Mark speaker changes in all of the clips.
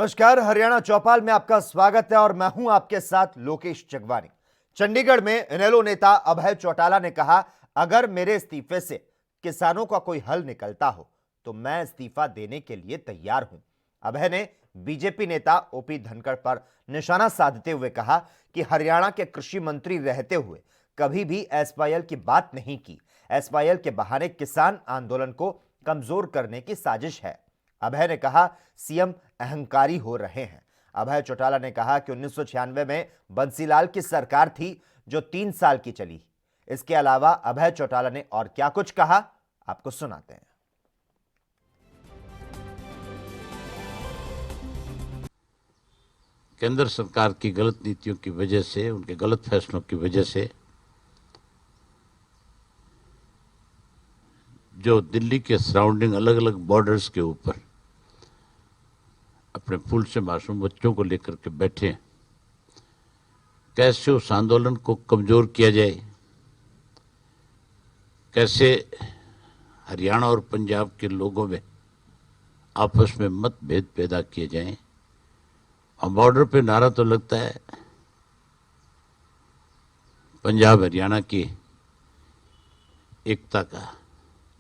Speaker 1: नमस्कार, हरियाणा चौपाल में आपका स्वागत है और मैं हूं आपके साथ लोकेश जगवानी। चंडीगढ़ में इनेलो नेता अभय चौटाला ने कहा, अगर मेरे इस्तीफे से किसानों का कोई हल निकलता हो तो मैं इस्तीफा देने के लिए तैयार हूं। अभय ने बीजेपी नेता ओपी धनखड़ पर निशाना साधते हुए कहा कि हरियाणा के कृषि मंत्री रहते हुए कभी भी एसवाईएल की बात नहीं की। एसवाईएल के बहाने किसान आंदोलन को कमजोर करने की साजिश है। अभय ने कहा, सीएम अहंकारी हो रहे हैं। अभय चौटाला ने कहा कि 1996 में बंसीलाल की सरकार थी जो 3 साल की चली। इसके अलावा अभय चौटाला ने और क्या कुछ कहा, आपको सुनाते हैं।
Speaker 2: केंद्र सरकार की गलत नीतियों की वजह से, उनके गलत फैसलों की वजह से जो दिल्ली के सराउंडिंग अलग अलग बॉर्डर्स के ऊपर अपने फूल से मासूम बच्चों को लेकर के बैठे हैं, कैसे उस आंदोलन को कमजोर किया जाए, कैसे हरियाणा और पंजाब के लोगों में आपस में मतभेद पैदा किए जाएं। और बॉर्डर पे नारा तो लगता है पंजाब हरियाणा की एकता का,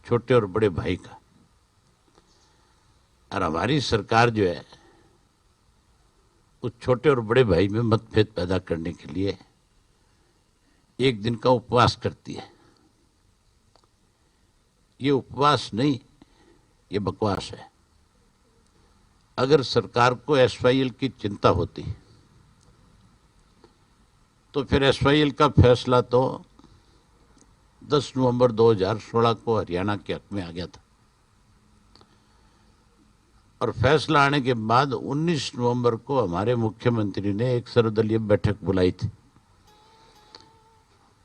Speaker 2: छोटे और बड़े भाई का। और हमारी सरकार जो है उस छोटे और बड़े भाई में मतभेद पैदा करने के लिए एक दिन का उपवास करती है। ये उपवास नहीं, ये बकवास है। अगर सरकार को एसवाईएल की चिंता होती तो फिर एसवाईएल का फैसला तो 10 नवंबर 2016 को हरियाणा के हक में आ गया था और फैसला आने के बाद 19 नवंबर को हमारे मुख्यमंत्री ने एक सर्वदलीय बैठक बुलाई थी।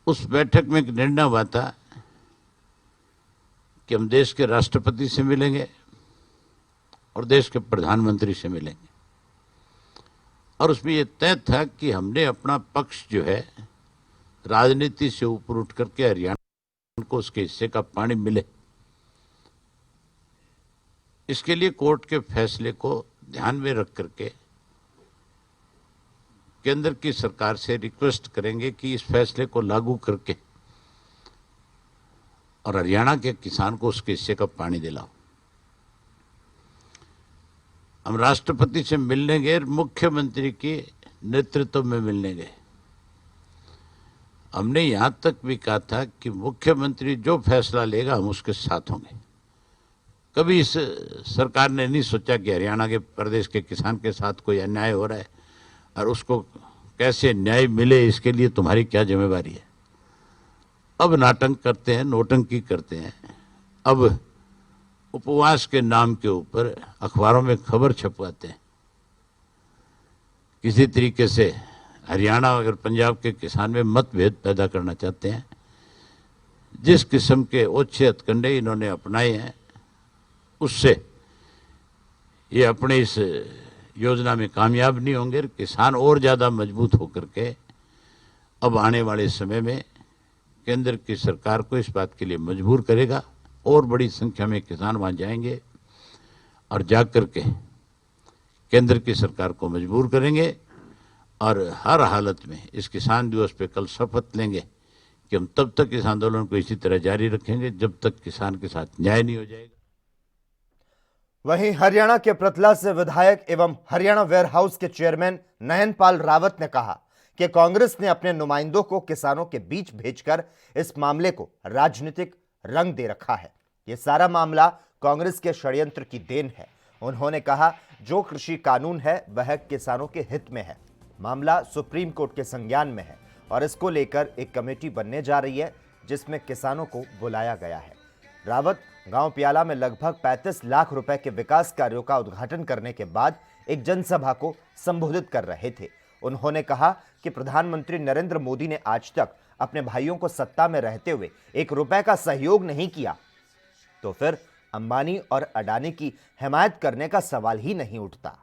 Speaker 2: उस बैठक में एक निर्णय हुआ था कि हम देश के राष्ट्रपति से मिलेंगे और देश के प्रधानमंत्री से मिलेंगे। और उसमें यह तय था कि हमने अपना पक्ष जो है राजनीति से ऊपर उठ करके हरियाणा को उसके हिस्से का पानी मिले, इसके लिए कोर्ट के फैसले को ध्यान में रख करके केंद्र की सरकार से रिक्वेस्ट करेंगे कि इस फैसले को लागू करके और हरियाणा के किसान को उसके हिस्से का पानी दिलाओ। हम राष्ट्रपति से मिलने गए, मुख्यमंत्री के नेतृत्व में मिलने गए। हमने यहां तक भी कहा था कि मुख्यमंत्री जो फैसला लेगा हम उसके साथ होंगे। कभी इस सरकार ने नहीं सोचा कि हरियाणा के प्रदेश के किसान के साथ कोई अन्याय हो रहा है और उसको कैसे न्याय मिले, इसके लिए तुम्हारी क्या जिम्मेवारी है। अब नाटक करते हैं, नौटंकी करते हैं। अब उपवास के नाम के ऊपर अखबारों में खबर छपवाते हैं। किसी तरीके से हरियाणा अगर पंजाब के किसान में मतभेद पैदा करना चाहते हैं। जिस किस्म के ओछे हथकंडे इन्होंने अपनाए हैं, उससे ये अपने इस योजना में कामयाब नहीं होंगे। किसान और ज़्यादा मजबूत होकर के अब आने वाले समय में केंद्र की सरकार को इस बात के लिए मजबूर करेगा और बड़ी संख्या में किसान वहाँ जाएंगे और जाकर के केंद्र की सरकार को मजबूर करेंगे और हर हालत में इस किसान दिवस पे कल शपथ लेंगे कि हम तब तक इस आंदोलन को इसी तरह जारी रखेंगे जब तक किसान के साथ न्याय नहीं हो जाएगा।
Speaker 1: वहीं हरियाणा के प्रतला से विधायक एवं हरियाणा वेयरहाउस के चेयरमैन नयनपाल रावत ने कहा कि कांग्रेस ने अपने नुमाइंदों को किसानों के बीच भेजकर इस मामले को राजनीतिक रंग दे रखा है। यह सारा मामला कांग्रेस के षड्यंत्र की देन है। उन्होंने कहा, जो कृषि कानून है वह किसानों के हित में है। मामला सुप्रीम कोर्ट के संज्ञान में है और इसको लेकर एक कमेटी बनने जा रही है जिसमें किसानों को बुलाया गया है। रावत गांव प्याला में लगभग 35 लाख रुपए के विकास कार्यों का उद्घाटन करने के बाद एक जनसभा को संबोधित कर रहे थे। उन्होंने कहा कि प्रधानमंत्री नरेंद्र मोदी ने आज तक अपने भाइयों को सत्ता में रहते हुए 1 रुपए का सहयोग नहीं किया, तो फिर अंबानी और अडानी की हिमायत करने का सवाल ही नहीं उठता।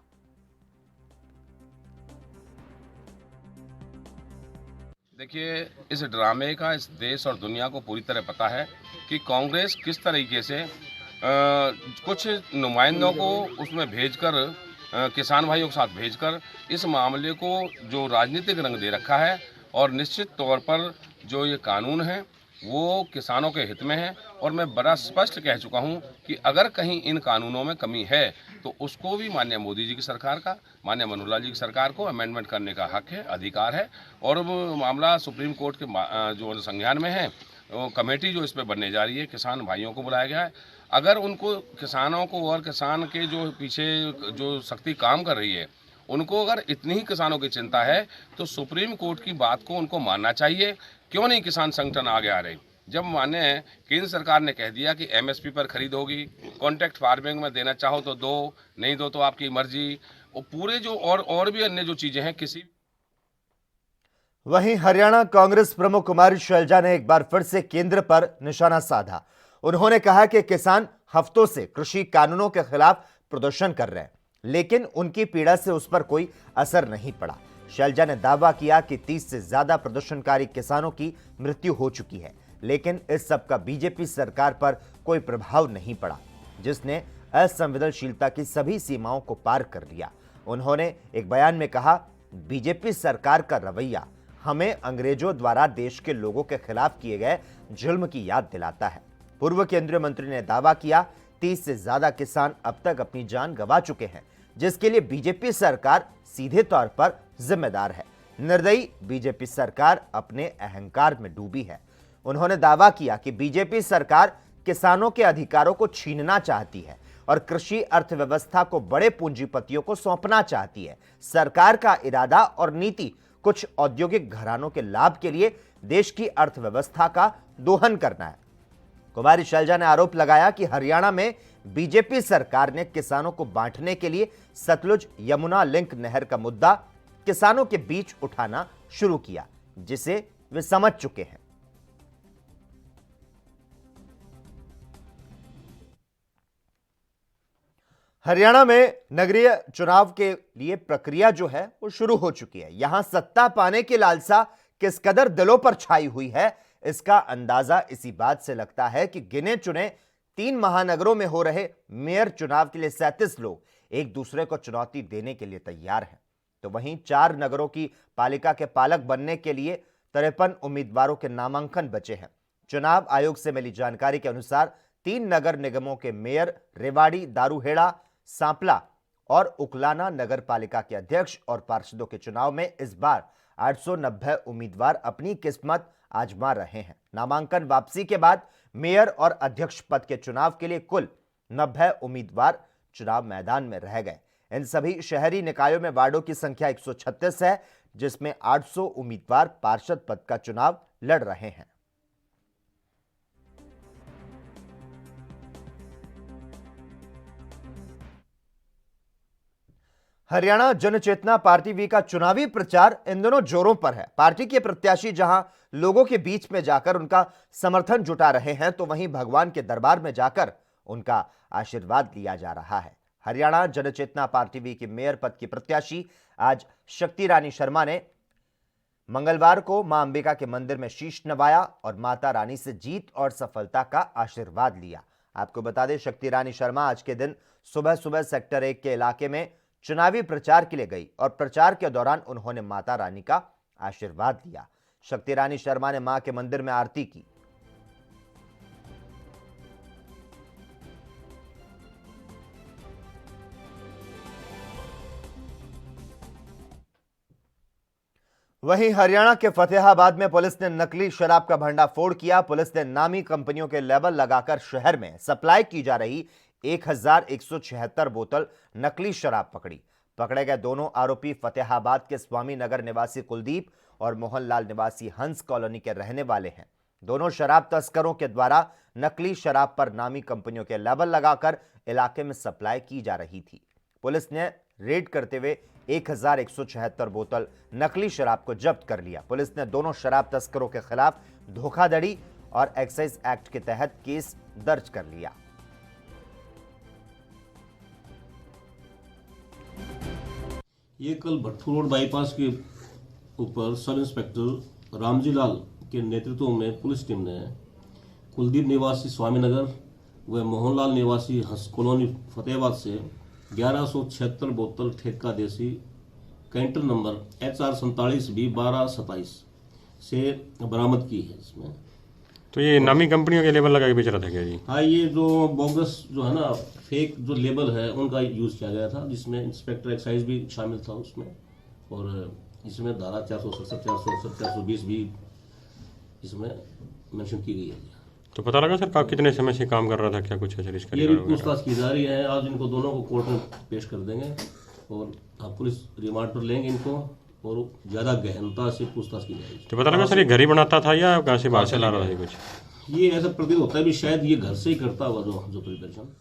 Speaker 3: देखिए, इस ड्रामे का इस देश और दुनिया को पूरी तरह पता है कि कांग्रेस किस तरीके से कुछ नुमाइंदों को उसमें भेजकर किसान भाइयों के साथ भेजकर इस मामले को जो राजनीतिक रंग दे रखा है, और निश्चित तौर पर जो ये कानून है वो किसानों के हित में है। और मैं बड़ा स्पष्ट कह चुका हूं कि अगर कहीं इन कानूनों में कमी है तो उसको भी माननीय मोदी जी की सरकार का, माननीय मनोहर लाल जी की सरकार को अमेंडमेंट करने का हक है, अधिकार है। और वो मामला सुप्रीम कोर्ट के जो संज्ञान में है, वो कमेटी जो इस पर बनने जा रही है, किसान भाइयों को बुलाया गया है। अगर उनको, किसानों को और किसान के जो पीछे जो शक्ति काम कर रही है, उनको अगर इतनी ही किसानों की चिंता है तो सुप्रीम कोर्ट की बात को उनको मानना चाहिए। क्यों नहीं किसान संगठन आगे आ रहे? जब माने केंद्र सरकार ने कह दिया कि एमएसपी पर खरीद होगी, कॉन्ट्रैक्ट फार्मिंग में देना चाहो तो दो, नहीं दो तो आपकी मर्जी, और पूरे जो और भी अन्य जो चीजें हैं किसी।
Speaker 1: वहीं हरियाणा कांग्रेस प्रमुख कुमारी शैलजा ने एक बार फिर से केंद्र पर निशाना साधा। उन्होंने कहा कि किसान हफ्तों से कृषि कानूनों के खिलाफ प्रदर्शन कर रहे हैं, लेकिन उनकी पीड़ा से उस पर कोई असर नहीं पड़ा। शैलजा ने दावा किया कि 30 से ज्यादा प्रदर्शनकारी किसानों की मृत्यु हो चुकी है, लेकिन इस सब का बीजेपी सरकार पर कोई प्रभाव नहीं पड़ा, जिसने असंवेदनशीलता की सभी सीमाओं को पार कर लिया। उन्होंने एक बयान में कहा, बीजेपी सरकार का रवैया हमें अंग्रेजों द्वारा देश के लोगों के खिलाफ किए गए जुल्म की याद दिलाता है। पूर्व केंद्रीय मंत्री ने दावा किया, 30 से ज्यादा किसान अब तक अपनी जान गंवा चुके हैं, जिसके लिए बीजेपी सरकार सीधे तौर पर जिम्मेदार है। निर्दयी बीजेपी सरकार अपने अहंकार में डूबी है। उन्होंने दावा किया कि बीजेपी सरकार किसानों के अधिकारों को छीनना चाहती है और कृषि अर्थव्यवस्था को बड़े पूंजीपतियों को सौंपना चाहती है। सरकार का इरादा और नीति कुछ औद्योगिक घरानों के लाभ के लिए देश की अर्थव्यवस्था का दोहन करना है। कुमारी शैलजा ने आरोप लगाया कि हरियाणा में बीजेपी सरकार ने किसानों को बांटने के लिए सतलुज यमुना लिंक नहर का मुद्दा किसानों के बीच उठाना शुरू किया, जिसे वे समझ चुके हैं। हरियाणा में नगरीय चुनाव के लिए प्रक्रिया जो है वो शुरू हो चुकी है। यहां सत्ता पाने की लालसा किस कदर दिलों पर छाई हुई है, इसका अंदाजा इसी बात से लगता है कि गिने चुने 3 महानगरों में हो रहे मेयर चुनाव के लिए 37 लोग एक दूसरे को चुनौती देने के लिए तैयार हैं, तो वहीं 4 नगरों की पालिका के पालक बनने के लिए 53 उम्मीदवारों के नामांकन बचे हैं। चुनाव आयोग से मिली जानकारी के अनुसार 3 नगर निगमों के मेयर रेवाड़ी, दारूहेड़ा, सांपला और उकलाना नगर पालिका के अध्यक्ष और पार्षदों के चुनाव में इस बार 890 उम्मीदवार अपनी किस्मत आजमा रहे हैं। नामांकन वापसी के बाद मेयर और अध्यक्ष पद के चुनाव के लिए कुल 90 उम्मीदवार चुनाव मैदान में रह गए। इन सभी शहरी निकायों में वार्डों की संख्या 136 है, जिसमें 800 उम्मीदवार पार्षद पद का चुनाव लड़ रहे हैं। हरियाणा जनचेतना पार्टी वी का चुनावी प्रचार इन दिनों जोरों पर है। पार्टी के प्रत्याशी जहां लोगों के बीच में जाकर उनका समर्थन जुटा रहे हैं, तो वहीं भगवान के दरबार में जाकर उनका आशीर्वाद लिया जा रहा है। हरियाणा जनचेतना पार्टी वी के मेयर पद की प्रत्याशी आज शक्ति रानी शर्मा ने मंगलवार को मां अंबिका के मंदिर में शीश नवाया और माता रानी से जीत और सफलता का आशीर्वाद लिया। आपको बता दें, शक्ति रानी शर्मा आज के दिन सुबह सुबह सेक्टर 1 के इलाके में चुनावी प्रचार के लिए गई और प्रचार के दौरान उन्होंने माता रानी का आशीर्वाद लिया। शक्ति रानी शर्मा ने मां के मंदिर में आरती की। वहीं हरियाणा के फतेहाबाद में पुलिस ने नकली शराब का भंडाफोड़ किया। पुलिस ने नामी कंपनियों के लेबल लगाकर शहर में सप्लाई की जा रही 1176 बोतल नकली शराब पकड़ी। पकड़े गए दोनों आरोपी फतेहाबाद के स्वामी नगर निवासी कुलदीप और मोहनलाल निवासी हंस कॉलोनी के रहने वाले हैं। दोनों शराब तस्करों के द्वारा नकली शराब पर नामी कंपनियों के लेबल लगाकर इलाके में सप्लाई की जा रही थी। पुलिस ने रेड करते हुए 1176 बोतल नकली शराब को जब्त कर लिया। पुलिस ने दोनों शराब तस्करों के खिलाफ धोखाधड़ी और एक्साइज एक्ट के तहत केस दर्ज कर लिया।
Speaker 4: ये कल भट्टू रोड बाईपास के ऊपर सब इंस्पेक्टर रामजी लाल के नेतृत्व में पुलिस टीम ने कुलदीप निवासी स्वामीनगर व मोहनलाल निवासी हंस कॉलोनी फतेहाबाद से 1176 बोतल ठेका देसी कैंटर नंबर HR 47B1227 से बरामद की है इसमें।
Speaker 5: तो ये नामी कंपनियों के लेबल लगा के बेच रहा था क्या जी?
Speaker 4: हाँ, ये जो बोगस जो है ना, फेक जो लेबल है उनका यूज़ किया गया था, जिसमें इंस्पेक्टर एक्साइज भी शामिल था उसमें, और इसमें धारा 467, 468, 420 भी इसमें मेंशन की गई है।
Speaker 5: तो पता लगा सर कितने समय से काम कर रहा था, क्या कुछ है सर इसका?
Speaker 4: ये भी पूछताछ की जा रही है। आज इनको दोनों को कोर्ट में पेश कर देंगे और पुलिस रिमांड पर लेंगे इनको और ज़्यादा गहनता से पूछताछ की जाएगी।
Speaker 5: तो पता लगा सर ये घर ही बनाता था या कहाँ से बाहर से ला रहा था कुछ?
Speaker 4: ये ऐसा प्रतीत होता है भी शायद ये घर से ही करता हुआ जो प्रिपरेशन।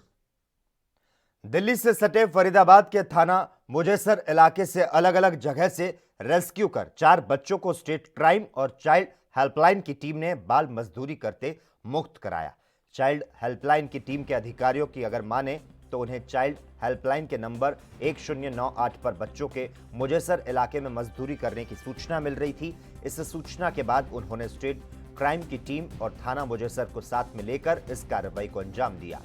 Speaker 1: दिल्ली से सटे फरीदाबाद के थाना मुजेसर इलाके से अलग अलग जगह से रेस्क्यू कर 4 बच्चों को स्टेट क्राइम और चाइल्ड हेल्पलाइन की टीम ने बाल मजदूरी करते मुक्त कराया। चाइल्ड हेल्पलाइन की टीम के अधिकारियों की अगर माने तो उन्हें चाइल्ड हेल्पलाइन के नंबर 1098 पर बच्चों के मुजेसर इलाके में मजदूरी करने की सूचना मिल रही थी। इस सूचना के बाद उन्होंने स्टेट क्राइम की टीम और थाना मुजेसर को साथ में लेकर इस कार्रवाई को अंजाम दिया।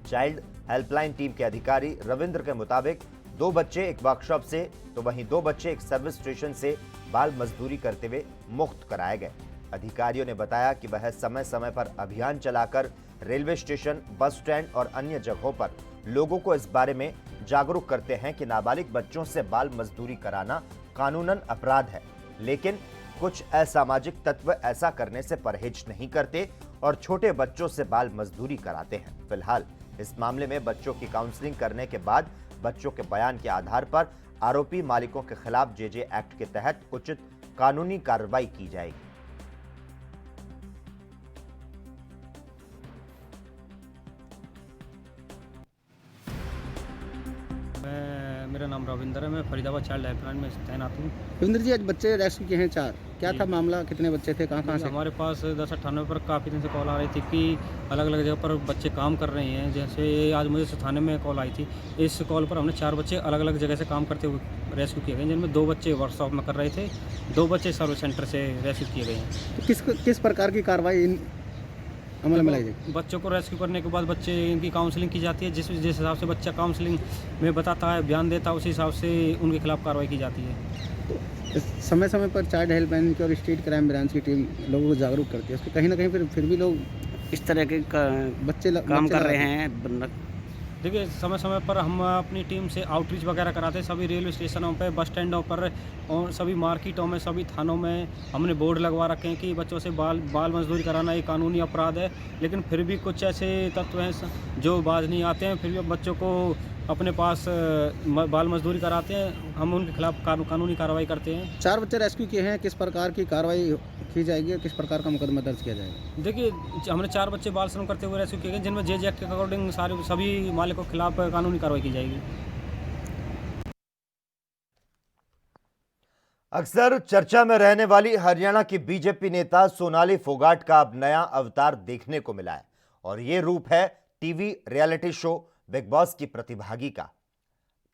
Speaker 1: चाइल्ड हेल्पलाइन टीम के अधिकारी रविंद्र के मुताबिक 2 बच्चे एक वर्कशॉप से तो वहीं 2 बच्चे एक सर्विस स्टेशन से बाल मजदूरी करते हुए मुक्त कराए गए। अधिकारियों ने बताया कि वह समय समय पर अभियान चलाकर रेलवे स्टेशन, बस स्टैंड और अन्य जगहों पर लोगों को इस बारे में जागरूक करते हैं कि नाबालिग बच्चों से बाल मजदूरी कराना कानूनन अपराध है, लेकिन कुछ असामाजिक तत्व ऐसा करने से परहेज नहीं करते और छोटे बच्चों से बाल मजदूरी कराते हैं। फिलहाल इस मामले में बच्चों की काउंसलिंग करने के बाद बच्चों के बयान के आधार पर आरोपी मालिकों के खिलाफ जेजे एक्ट के तहत उचित कानूनी कार्रवाई की जाएगी।
Speaker 6: मेरा नाम रविंदर है, मैं फरीदाबाद चाइल्ड हेल्पलाइन में तैनात हूँ।
Speaker 7: रविंद्र जी, आज बच्चे रेस्क्यू किए हैं 4, क्या था मामला, कितने बच्चे थे, कहाँ से?
Speaker 6: हमारे पास 1098 पर काफ़ी दिन से कॉल आ रही थी कि अलग अलग जगह पर बच्चे काम कर रहे हैं। जैसे आज मुझे थाने में कॉल आई थी। इस कॉल पर हमने 4 बच्चे अलग अलग जगह से काम करते हुए रेस्क्यू किए गए, जिनमें 2 बच्चे वर्कशॉप में कर रहे थे, 2 बच्चे सर्विस सेंटर से रेस्क्यू किए गए हैं।
Speaker 7: तो किस प्रकार की कार्रवाई अमल में लाई जाएगी?
Speaker 6: बच्चों को रेस्क्यू करने के बाद बच्चे इनकी काउंसलिंग की जाती है। जिस हिसाब से बच्चा काउंसलिंग में बताता है, बयान देता है, उसी हिसाब से उनके खिलाफ कार्रवाई की जाती है।
Speaker 7: समय समय पर चाइल्ड हेल्पलाइन की और स्टेट क्राइम ब्रांच की टीम लोगों को जागरूक करती है, उसके कहीं ना कहीं फिर भी लोग
Speaker 8: इस तरह के
Speaker 7: बच्चे
Speaker 8: काम कर रहे हैं।
Speaker 6: देखिए, समय समय पर हम अपनी टीम से आउटरीच वगैरह कराते हैं सभी रेलवे स्टेशनों पे, बस स्टैंडों पर और सभी मार्केटों में, सभी थानों में हमने बोर्ड लगवा रखे हैं कि बच्चों से बाल मजदूरी कराना एक कानूनी अपराध है। लेकिन फिर भी कुछ ऐसे तत्व हैं जो बाज नहीं आते हैं, फिर भी बच्चों को अपने पास बाल मजदूरी कराते हैं। हम उनके खिलाफ कानूनी कार्रवाई करते हैं।
Speaker 7: 4 बच्चे रेस्क्यू किए हैं, किस प्रकार की कार्रवाई की जाएगी और किस प्रकार का मुकदमा दर्ज किया जाएगा?
Speaker 6: देखिए, हमने 4 बच्चे बाल श्रम करते हुए रेस्क्यू किए गए, जिनमें जेजे एक्ट के अकॉर्डिंग सभी मालिकों के खिलाफ कानूनी कार्रवाई की जाएगी।
Speaker 1: अक्सर चर्चा में रहने वाली हरियाणा की बीजेपी नेता सोनाली फोगाट का अब नया अवतार देखने को मिला है और ये रूप है TV reality show big boss की प्रतिभागी का।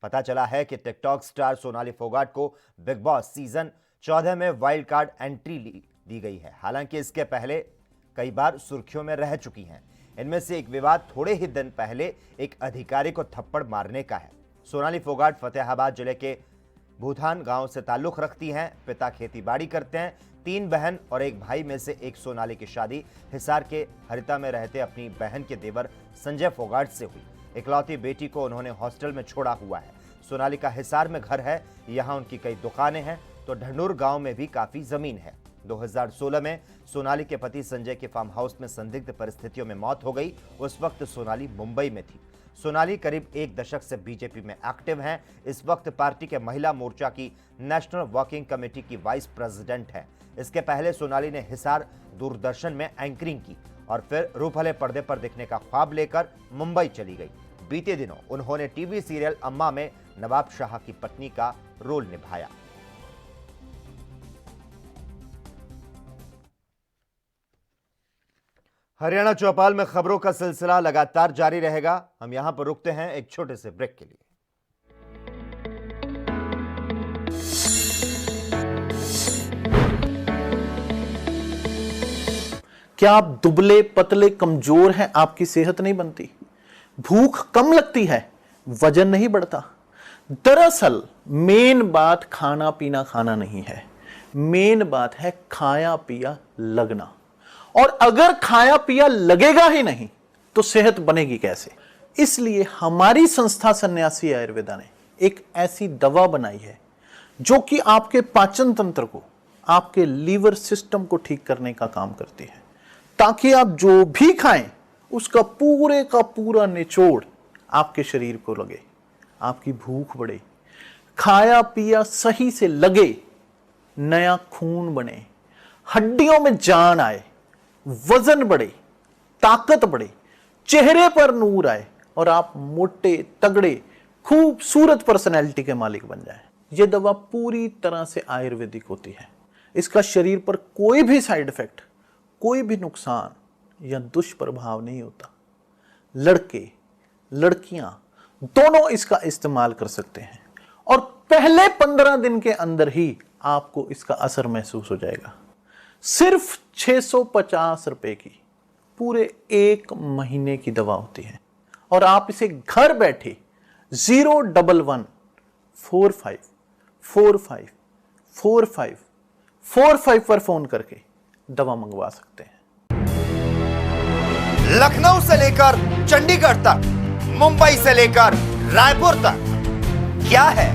Speaker 1: पता चला है कि टिकटॉक स्टार सोनाली फोगाट को बिग बॉस सीजन 14 में वाइल्ड कार्ड एंट्री दी गई है। हालांकि इसके पहले कई बार सुर्खियों में रह चुकी हैं। इनमें से एक विवाद थोड़े ही दिन पहले एक अधिकारी को थप्पड़ मारने का है। सोनाली फोगाट फतेहाबाद जिले के भूथान गांव से ताल्लुक रखती हैं। पिता खेतीबाड़ी करते हैं। 3 बहन और एक भाई में से एक सोनाली की शादी हिसार के हरिता में रहते अपनी बहन के देवर संजय फोगाट से हुई। इकलौती बेटी को उन्होंने हॉस्टल में छोड़ा हुआ है। सोनाली का हिसार में घर है, यहाँ उनकी कई दुकानें हैं, तो ढंडूर गांव में भी काफी जमीन है। 2016 में सोनाली के पति संजय के फार्म हाउस में संदिग्ध परिस्थितियों में मौत हो गई। उस वक्त सोनाली मुंबई में थी। सोनाली करीब 1 दशक से बीजेपी में एक्टिव हैं। इस वक्त पार्टी के महिला मोर्चा की नेशनल वर्किंग कमेटी की वाइस प्रेसिडेंट है। इसके पहले सोनाली ने हिसार दूरदर्शन में एंकरिंग की और फिर रूपहले पर्दे पर दिखने का ख्वाब लेकर मुंबई चली गई। बीते दिनों उन्होंने टीवी सीरियल अम्मा में नवाब शाह की पत्नी का रोल निभाया। हरियाणा चौपाल में खबरों का सिलसिला लगातार जारी रहेगा। हम यहां पर रुकते हैं एक छोटे से ब्रेक के लिए।
Speaker 9: क्या आप दुबले पतले कमजोर हैं, आपकी सेहत नहीं बनती, भूख कम लगती है,
Speaker 8: वजन नहीं बढ़ता। दरअसल मेन बात खाना पीना खाना नहीं है, मेन बात है खाया पिया लगना। और अगर खाया पिया लगेगा ही नहीं तो सेहत बनेगी कैसे? इसलिए हमारी संस्था सन्यासी आयुर्वेदा ने एक ऐसी दवा बनाई है जो कि आपके पाचन तंत्र को, आपके लीवर सिस्टम को ठीक करने का काम करती है, ताकि आप जो भी खाएं उसका पूरे का पूरा निचोड़ आपके शरीर को लगे, आपकी भूख बढ़े, खाया पिया सही से लगे, नया खून बने, हड्डियों में जान आए, वजन बढ़े, ताकत बढ़े, चेहरे पर नूर आए और आप मोटे तगड़े खूबसूरत पर्सनैलिटी के मालिक बन जाएं। यह दवा पूरी तरह से आयुर्वेदिक होती है। इसका शरीर पर कोई भी साइड इफेक्ट, कोई भी नुकसान या दुष्प्रभाव नहीं होता। लड़के लड़कियां दोनों इसका इस्तेमाल कर सकते हैं और पहले 15 दिन के अंदर ही आपको इसका असर महसूस हो जाएगा। सिर्फ 650 रुपए की पूरे 1 महीने की दवा होती है और आप इसे घर बैठे 01145454545 पर फोन करके दवा मंगवा सकते हैं।
Speaker 1: लखनऊ से लेकर चंडीगढ़ तक, मुंबई से लेकर रायपुर तक, क्या है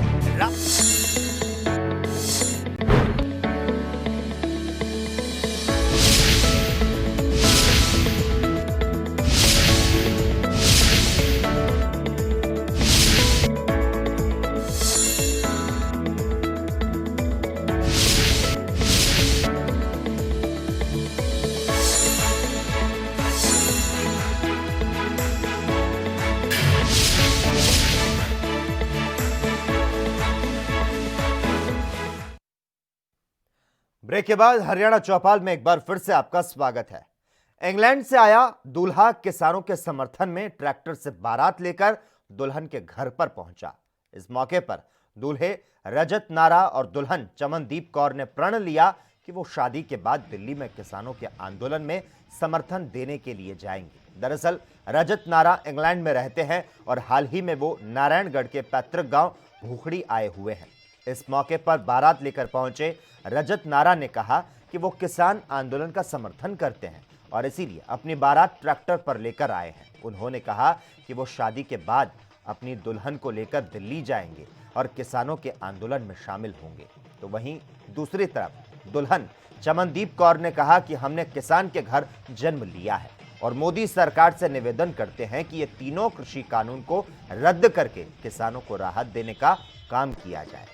Speaker 1: ब्रेक के बाद हरियाणा चौपाल में एक बार फिर से आपका स्वागत है। इंग्लैंड से आया दूल्हा किसानों के समर्थन में ट्रैक्टर से बारात लेकर दुल्हन के घर पर पहुंचा। इस मौके पर दूल्हे रजत नारा और दुल्हन चमनदीप कौर ने प्रण लिया कि वो शादी के बाद दिल्ली में किसानों के आंदोलन में समर्थन देने के लिए जाएंगे। दरअसल रजत नारा इंग्लैंड में रहते हैं और हाल ही में वो नारायणगढ़ के पैतृक गांव भूखड़ी आए हुए हैं। इस मौके पर बारात लेकर पहुंचे रजत नारा ने कहा कि वो किसान आंदोलन का समर्थन करते हैं और इसीलिए अपनी बारात ट्रैक्टर पर लेकर आए हैं। उन्होंने कहा कि वो शादी के बाद अपनी दुल्हन को लेकर दिल्ली जाएंगे और किसानों के आंदोलन में शामिल होंगे। तो वहीं दूसरी तरफ दुल्हन चमनदीप कौर ने कहा कि हमने किसान के घर जन्म लिया है और मोदी सरकार से निवेदन करते हैं कि ये तीनों कृषि कानून को रद्द करके किसानों को राहत देने का काम किया जाए।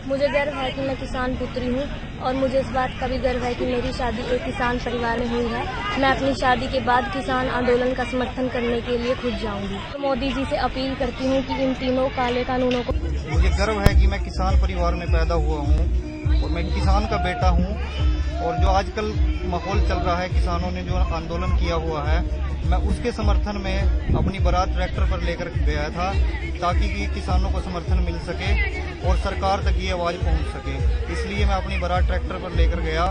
Speaker 9: मुझे गर्व है कि मैं किसान पुत्री हूँ और मुझे इस बात का भी गर्व है कि मेरी शादी एक किसान परिवार में हुई है। मैं अपनी शादी के बाद किसान आंदोलन का समर्थन करने के लिए खुद जाऊंगी। तो मोदी जी से अपील करती हूँ कि इन तीनों काले कानूनों को।
Speaker 10: मुझे गर्व है कि मैं किसान परिवार में पैदा हुआ हूँ और मैं किसान का बेटा हूँ और जो आजकल माहौल चल रहा है, किसानों ने जो आंदोलन किया हुआ है, मैं उसके समर्थन में अपनी बारात ट्रैक्टर पर लेकर गया था ताकि कि किसानों को समर्थन मिल सके और सरकार तक ये आवाज़ पहुंच सके। इसलिए मैं अपनी बारात ट्रैक्टर पर लेकर गया।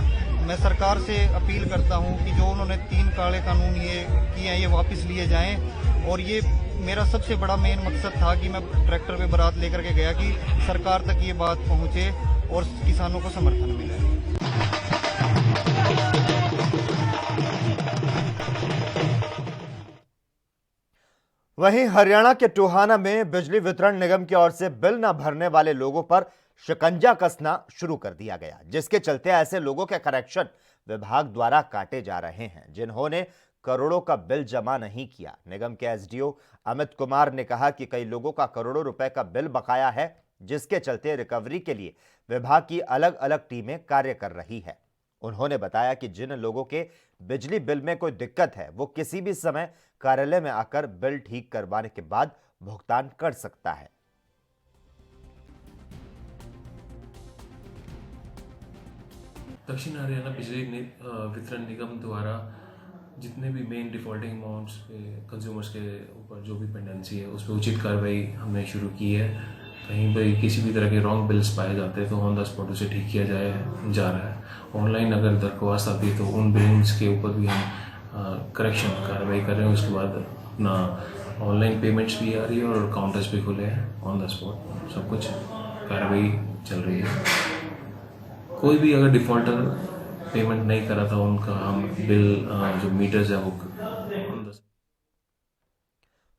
Speaker 10: मैं सरकार से अपील करता हूं कि जो उन्होंने 3 काले कानून ये किए हैं ये वापस लिए जाएं और ये मेरा सबसे बड़ा मेन मकसद था कि मैं ट्रैक्टर पे बारात लेकर के गया कि सरकार तक ये बात पहुंचे और किसानों को समर्थन मिले।
Speaker 1: वहीं हरियाणा के टोहाना में बिजली वितरण निगम की ओर से बिल न भरने वाले लोगों पर शिकंजा कसना शुरू कर दिया गया, जिसके चलते ऐसे लोगों के कनेक्शन विभाग द्वारा काटे जा रहे हैं जिन्होंने करोड़ों का बिल जमा नहीं किया। निगम के एसडीओ अमित कुमार ने कहा कि कई लोगों का करोड़ों रुपए का बिल बकाया है, जिसके चलते रिकवरी के लिए विभाग की अलग अलग टीमें कार्य कर रही है। उन्होंने बताया कि जिन लोगों के बिजली बिल में कोई दिक्कत है वो किसी भी समय कार्यालय में आकर बिल ठीक करवाने के बाद भुगतान कर सकता है।
Speaker 11: दक्षिण हरियाणा बिजली वितरण निगम द्वारा जितने भी मेन डिफ़ॉल्टिंग अमाउंट्स पे कंज्यूमर्स के ऊपर जो भी पेंडेंसी है उस पर उचित कार्रवाई हमने शुरू की है। कहीं पर किसी भी तरह के रॉन्ग बिल्स पाए जाते हैं तो ऑन द स्पॉट उसे ठीक किया जा रहा है। ऑनलाइन अगर दरख्वास्त आती है तो उन बिल्स के ऊपर भी हम करेक्शन कार्रवाई कर रहे हैं। उसके बाद अपना ऑनलाइन पेमेंट्स भी आ रही है और काउंटर्स भी खुले हैं। ऑन द स्पॉट सब कुछ कार्रवाई चल रही है। कोई भी अगर डिफ़ॉल्टर पेमेंट नहीं करा था उनका हम बिल जो मीटर्स है वो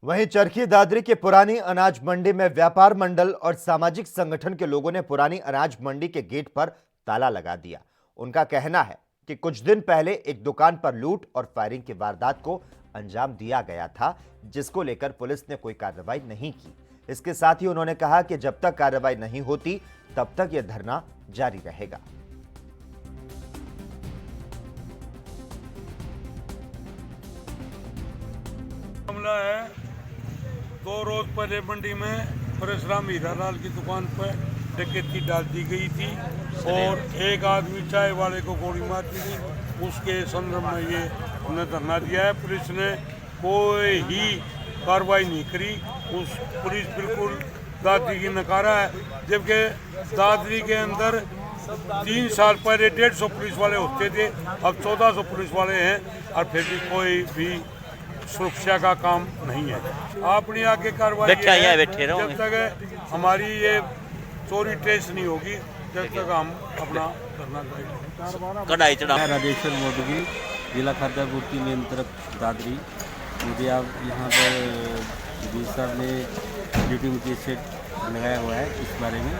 Speaker 1: वहीं चरखी दादरी के पुरानी अनाज मंडी में व्यापार मंडल और सामाजिक संगठन के लोगों ने पुरानी अनाज मंडी के गेट पर ताला लगा दिया। उनका कहना है कि कुछ दिन पहले एक दुकान पर लूट और फायरिंग की वारदात को अंजाम दिया गया था, जिसको लेकर पुलिस ने कोई कार्रवाई नहीं की। इसके साथ ही उन्होंने कहा कि जब तक कार्रवाई नहीं होती तब तक यह धरना जारी रहेगा।
Speaker 12: मामला है 2 रोज पहले मंडी में परशुराम हीरालाल की दुकान पर डकैती डाल दी गई थी और एक आदमी चाय वाले को गोली मार दी थी। उसके संदर्भ में ये हमने धरना दिया है। पुलिस ने कोई ही कार्रवाई नहीं करी। पुलिस बिल्कुल दादरी की नकारा है, जबकि दादरी के अंदर 3 साल पहले 150 पुलिस वाले होते थे, अब 1400 पुलिस वाले हैं और फिर भी कोई भी सुरक्षा का काम नहीं है। अपनी आगे कार्रवाई जब तक हमारी ये चोरी ट्रेस नहीं होगी जब तक हम अपना धरना करेंगे।
Speaker 13: मैं राजेश्वर मोदगी, जिला खाद्य आपूर्ति नियंत्रक दादरी। मुझे आप यहाँ पर डी साहब ने ड्यूटी मजिस्ट्रेट लगाया हुआ है इस बारे में,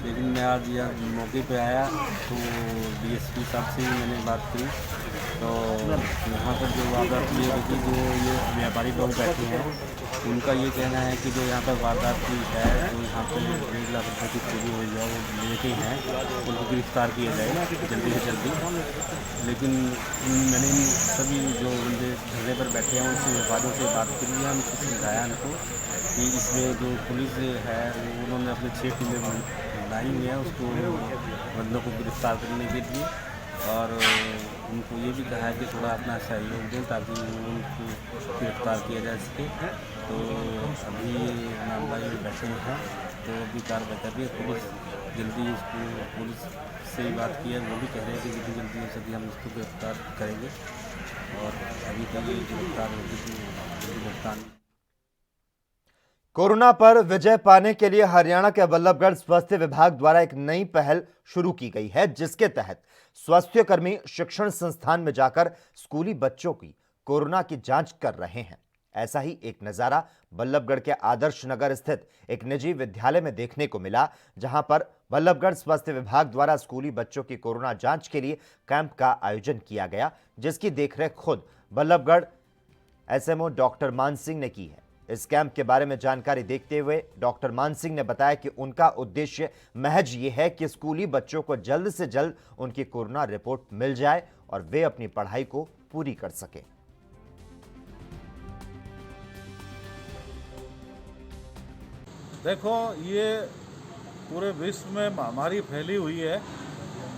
Speaker 13: लेकिन मैं आज यहाँ मौके पे आया तो डीएसपी साहब से मैंने बात की तो यहाँ पर जो वारदात हुई है कि जो ये व्यापारी लोग बैठे हैं उनका ये कहना है कि जो यहाँ पर वारदात हुई है जो यहाँ पर 1.5 लाख रुपये की चोरी हुई है वो लेते हैं उनको गिरफ्तार किया जाए जल्दी से जल्दी। लेकिन मैंने इन सभी जो बंदे धरने पर बैठे हैं उनसे व्यापारियों से बात की है, उनको समझाया उनको कि इसमें जो पुलिस है उन्होंने अपने 6 टीमें बनाई हुई हैं उसको बंदों को गिरफ्तार करने के लिए, और उनको ये भी कहा है कि थोड़ा अपना सहयोग दें ताकि उनको गिरफ्तार किया जा सके। तो अभी मामला ये बैठे हैं तो अभी कार्रवाई कर रही है पुलिस। जल्दी इसको पुलिस से बात की है, वो भी कह रहे हैं कि जितनी जल्दी हो सके हम इसको गिरफ्तार करेंगे और अभी तक ये गिरफ्तार होगी तो भुगतान।
Speaker 1: कोरोना पर विजय पाने के लिए हरियाणा के बल्लभगढ़ स्वास्थ्य विभाग द्वारा एक नई पहल शुरू की गई है, जिसके तहत स्वास्थ्यकर्मी शिक्षण संस्थान में जाकर स्कूली बच्चों की कोरोना की जांच कर रहे हैं। ऐसा ही एक नजारा बल्लभगढ़ के आदर्श नगर स्थित एक निजी विद्यालय में देखने को मिला, जहां पर बल्लभगढ़ स्वास्थ्य विभाग द्वारा स्कूली बच्चों की कोरोना जांच के लिए कैंप का आयोजन किया गया, जिसकी देखरेख खुद बल्लभगढ़ एसएमओ डॉक्टर मान सिंह ने की है। इस कैंप के बारे में जानकारी देते हुए डॉक्टर मान सिंह ने बताया कि उनका उद्देश्य महज ये है कि स्कूली बच्चों को जल्द से जल्द उनकी कोरोना रिपोर्ट मिल जाए और वे अपनी पढ़ाई को पूरी कर सकें।
Speaker 14: देखो, ये पूरे विश्व में महामारी फैली हुई है,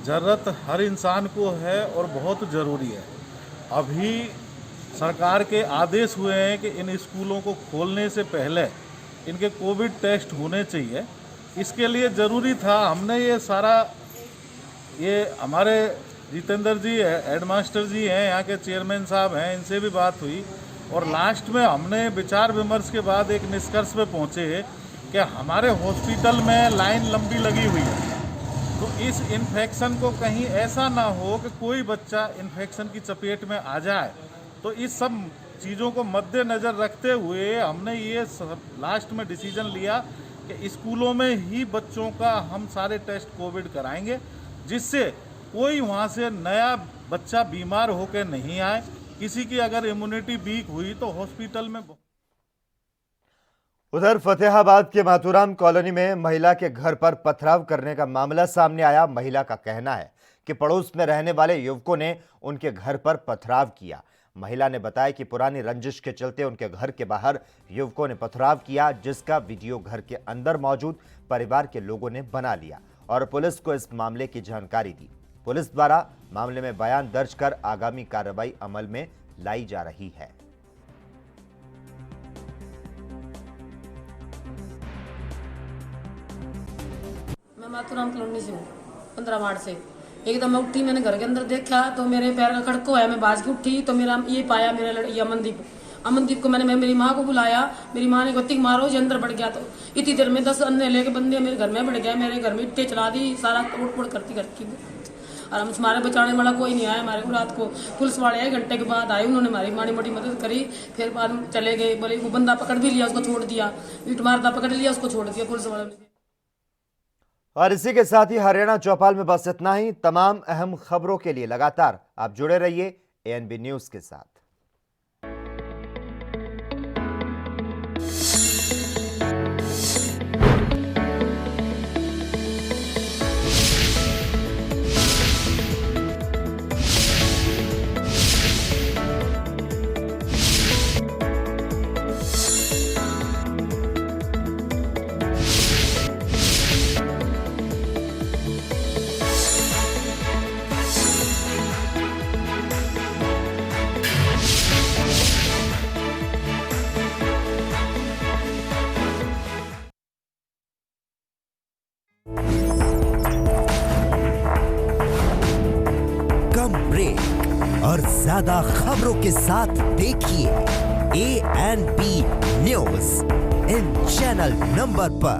Speaker 14: जरूरत हर इंसान को है और बहुत ज़रूरी है। अभी सरकार के आदेश हुए हैं कि इन स्कूलों को खोलने से पहले इनके कोविड टेस्ट होने चाहिए। इसके लिए ज़रूरी था, हमने ये सारा, ये हमारे जितेंद्र जी है, हेडमास्टर जी हैं, यहाँ के चेयरमैन साहब हैं, इनसे भी बात हुई और लास्ट में हमने विचार विमर्श के बाद एक निष्कर्ष पे पहुँचे कि हमारे हॉस्पिटल में लाइन लंबी लगी हुई है, तो इस इन्फेक्शन को कहीं ऐसा ना हो कि कोई बच्चा इन्फेक्शन की चपेट में आ जाए। तो इस सब चीज़ों को मद्देनज़र रखते हुए हमने ये लास्ट में डिसीजन लिया कि स्कूलों में ही बच्चों का हम सारे टेस्ट कोविड कराएंगे, जिससे कोई वहाँ से नया बच्चा बीमार होकर नहीं आए। किसी की अगर इम्यूनिटी वीक हुई तो हॉस्पिटल में।
Speaker 1: उधर फतेहाबाद के माथुराम कॉलोनी में महिला के घर पर पथराव करने का मामला सामने आया। महिला का कहना है कि पड़ोस में रहने वाले युवकों ने उनके घर पर पथराव किया। महिला ने बताया कि पुरानी रंजिश के चलते उनके घर के बाहर युवकों ने पथराव किया, जिसका वीडियो घर के अंदर मौजूद परिवार के लोगों ने बना लिया और पुलिस को इस मामले की जानकारी दी। पुलिस द्वारा मामले में बयान दर्ज कर आगामी कार्रवाई अमल में लाई जा रही है।
Speaker 15: मैं माथुराम कॉलोनी से हूँ, 15 वार्ड से। एकदम मैं उठी, मैंने घर के अंदर देखा तो मेरे पैर का खड़को है, मैं बाज के उठी तो मेरा ये पाया मेरा ये अमनदीप को मैं मेरी माँ को बुलाया। मेरी माँ ने गोती मारो, जो अंदर बढ़ गया। तो इतनी देर में 10 अन्य लेके बंदे मेरे घर में बढ़ गए, मेरे घर में इट्टे चला दी, सारा तोड़ करती और हम हमारे बचाने वाला कोई नहीं आया हमारे को। रात को पुलिस वाले 1 घंटे के बाद आए, उन्होंने हमारी माड़ी मोटी मदद करी। फिर बाद में चले गए, बोले वो बंदा पकड़ भी लिया, उसको छोड़ दिया, ईट मारता पकड़ लिया, उसको छोड़ दिया पुलिस वालों ने।
Speaker 1: और इसी के साथ ही हरियाणा चौपाल में बस इतना ही। तमाम अहम खबरों के लिए लगातार आप जुड़े रहिए एएनबी न्यूज के साथ।
Speaker 16: और ज्यादा खबरों के साथ देखिए ANB news in channel number पर।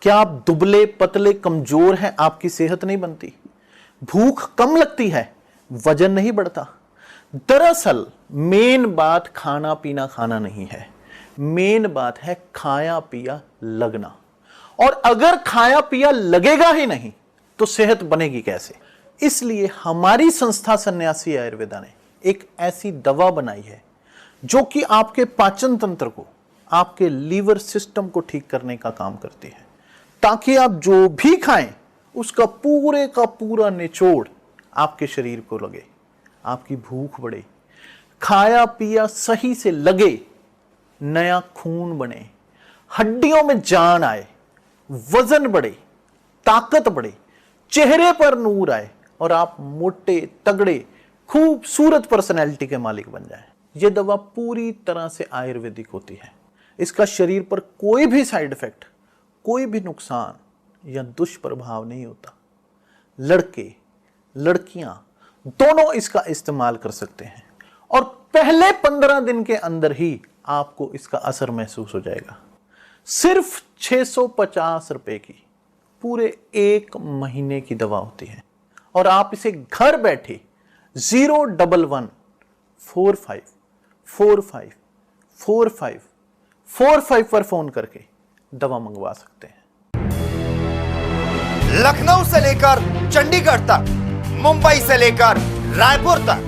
Speaker 8: क्या आप दुबले पतले कमजोर हैं, आपकी सेहत नहीं बनती, भूख कम लगती है, वजन नहीं बढ़ता? दरअसल मेन बात खाना पीना खाना नहीं है, मेन बात है खाया पिया लगना। और अगर खाया पिया लगेगा ही नहीं तो सेहत बनेगी कैसे? इसलिए हमारी संस्था सन्यासी आयुर्वेदा ने एक ऐसी दवा बनाई है जो कि आपके पाचन तंत्र को, आपके लीवर सिस्टम को ठीक करने का काम करती है, ताकि आप जो भी खाएं उसका पूरे का पूरा निचोड़ आपके शरीर को लगे, आपकी भूख बढ़े, खाया पिया सही से लगे, नया खून बने, हड्डियों में जान आए, वजन बढ़े, ताकत बढ़े, चेहरे पर नूर आए और आप मोटे तगड़े खूबसूरत पर्सनैलिटी के मालिक बन जाएं। यह दवा पूरी तरह से आयुर्वेदिक होती है। इसका शरीर पर कोई भी साइड इफेक्ट, कोई भी नुकसान या दुष्प्रभाव नहीं होता। लड़के लड़कियां दोनों इसका इस्तेमाल कर सकते हैं और पहले 15 दिन के अंदर ही आपको इसका असर महसूस हो जाएगा। सिर्फ 650 रुपए की पूरे 1 महीने की दवा होती है और आप इसे घर बैठे 01145454545 पर फोन करके दवा मंगवा सकते हैं।
Speaker 1: लखनऊ से लेकर चंडीगढ़ तक, मुंबई से लेकर रायपुर तक,